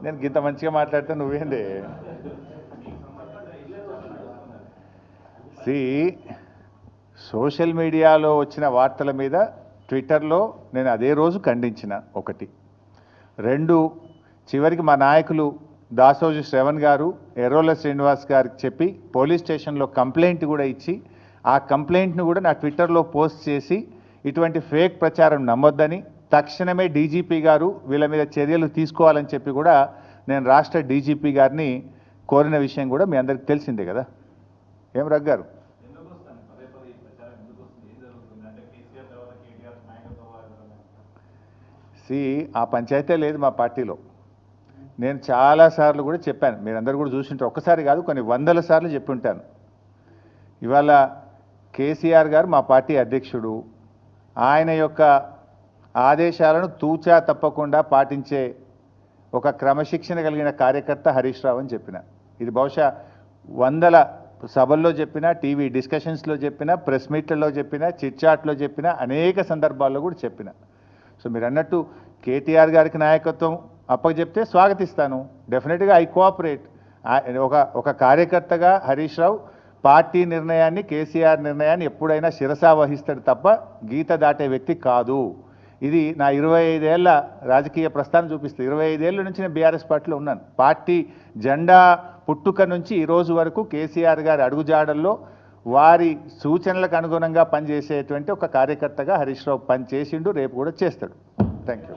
నేను గింత మంచిగా మాట్లాడితే నువ్వేంది సోషల్ మీడియాలో వచ్చిన వార్తల మీద ట్విట్టర్లో నేను అదే రోజు ఖండించిన. ఒకటి. రెండు, చివరికి మా నాయకులు దాసోజు శ్రవణ్ గారు ఎర్రోల శ్రీనివాస్ గారికి చెప్పి పోలీస్ స్టేషన్లో కంప్లైంట్ కూడా ఇచ్చి ఆ కంప్లైంట్ను కూడా నా ట్విట్టర్లో పోస్ట్ చేసి ఇటువంటి ఫేక్ ప్రచారం నమ్మొద్దని, తక్షణమే డీజీపీ గారు వీళ్ళ మీద చర్యలు తీసుకోవాలని చెప్పి కూడా నేను రాష్ట్ర డీజీపీ గారిని కోరిన విషయం కూడా మీ అందరికీ తెలిసిందే కదా. ఏం రగ్గారు? ఆ పంచాయతీ లేదు మా పార్టీలో. నేను చాలాసార్లు కూడా చెప్పాను, మీరందరూ కూడా చూసింటారు. ఒక్కసారి కాదు, కొన్ని వందల సార్లు చెప్పి ఉంటాను. ఇవాళ కేసీఆర్ గారు మా పార్టీ అధ్యక్షుడు. ఆయన యొక్క ఆదేశాలను తూచా తప్పకుండా పాటించే ఒక క్రమశిక్షణ కలిగిన కార్యకర్త హరీష్ రావు అని చెప్పిన. ఇది బహుశా వందల సభల్లో చెప్పిన, టీవీ డిస్కషన్స్లో చెప్పిన, ప్రెస్ మీట్లలో చెప్పిన, చిట్చాట్లో చెప్పిన, అనేక సందర్భాల్లో కూడా చెప్పిన. సో మీరు అన్నట్టు కేటీఆర్ గారికి నాయకత్వం అప్పచెప్తే స్వాగతిస్తాను. డెఫినెట్గా ఐ కోఆపరేట్. ఒక కార్యకర్తగా హరీష్ రావు పార్టీ నిర్ణయాన్ని, కేసీఆర్ నిర్ణయాన్ని ఎప్పుడైనా శిరసా వహిస్తాడు తప్ప గీత దాటే వ్యక్తి కాదు. ఇది నా 25 ఏళ్ల రాజకీయ ప్రస్థానం చూపిస్తుంది. 25 ఏళ్ళ నుంచి నేను బీఆర్ఎస్ పార్టీలో ఉన్నాను. పార్టీ జెండా పుట్టుక నుంచి ఈ రోజు వరకు కేసీఆర్ గారి అడుగుజాడల్లో వారి సూచనలకు అనుగుణంగా పనిచేసేటువంటి ఒక కార్యకర్తగా హరీష్ రావు పనిచేసిండు, రేపు కూడా చేస్తాడు. Thank you.